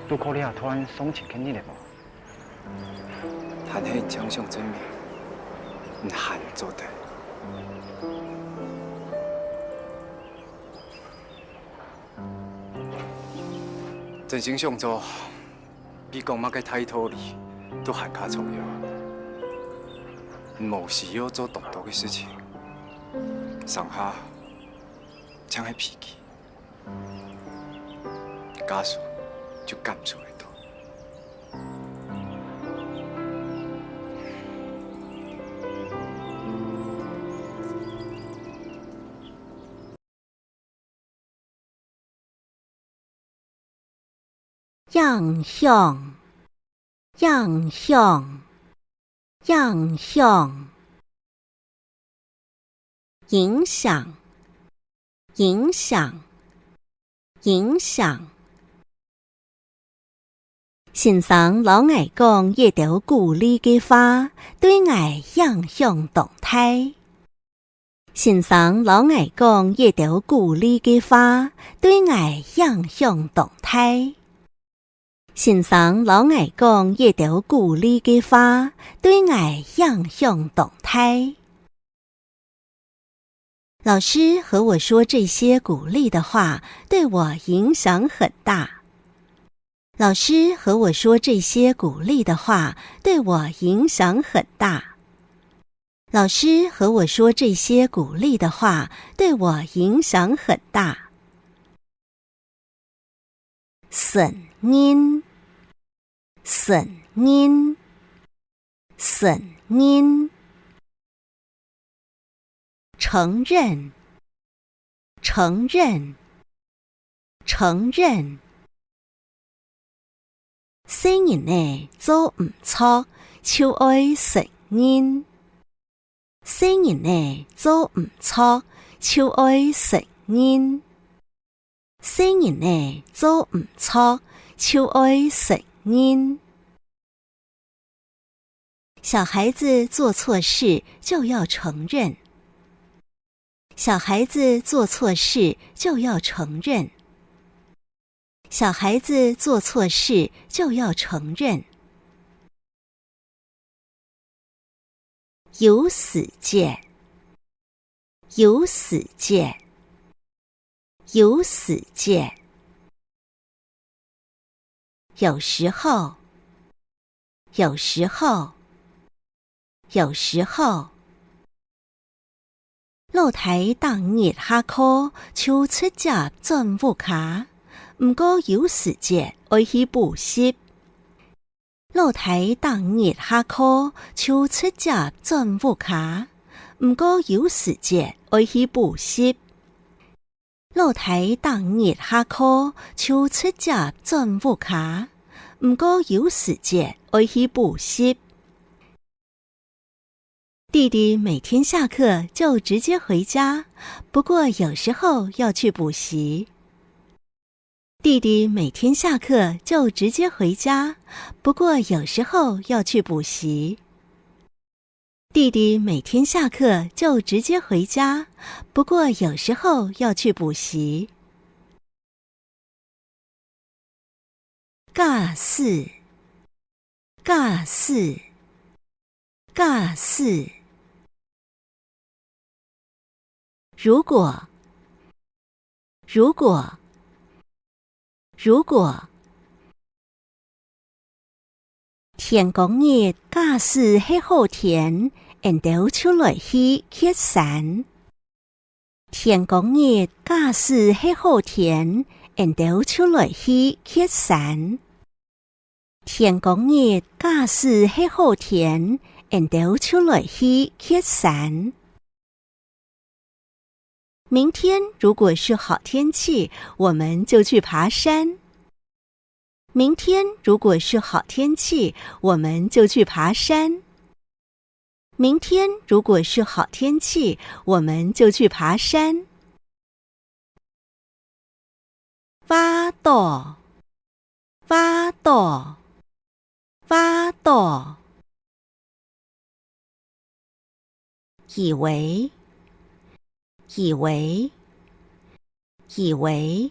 拄可你突然爽起肯定的无？谈黑强项证明，难做的。真心上做，比讲乜嘅睇拖你都还加重要。冇需要做动作的事情，上下将系脾气，加速就干出来多。样向，样向，样向，影响，影响，影响。先生老爱讲一条古里嘅花，对爱影响动态。先生老爱讲一条古里嘅花，对爱影响动态。先生老爱讲一条古里嘅花，对爱影响动态。老师和我说这些鼓励的话，对我影响很大。老师和我说这些鼓励的话，对我影响很大。老师和我说这些鼓励的话，对我影响很大。神因，神因，神因。承认，承认，承认。虽然呢做唔错，就爱承认。虽然呢做唔错，就爱承认。虽然呢做唔错，就爱承认。小孩子做错事就要承认。小孩子做错事就要承认。小孩子做错事就要承认。有死戒，有死戒，有死戒。有时候，有时候，有时候。露台当熱下課，超出夾進屋卡，唔過有時節愛去補習。露台當熱下課，超出夾進屋卡，唔過有時節愛去補習。露台當熱下課，超出夾進屋卡，唔過有時節愛去補習。弟弟每天下课就直接回家，不过有时候要去补习。弟弟每天下课就直接回家，不过有时候要去补习。弟弟每天下课就直接回家，不过有时候要去补习。尬似，尬似，尬似。如果，如果，如果。天公日假使喺後天，人都出來去歇山。天公日假使喺後天，人都出來去歇山。天公日假使喺後天，人都出來去歇山。明天如果是好天气，我们就去爬山。明天如果是好天气，我们就去爬山。明天如果是好天气，我们就去爬山。挖到，挖到，挖到。以为，以为，以为。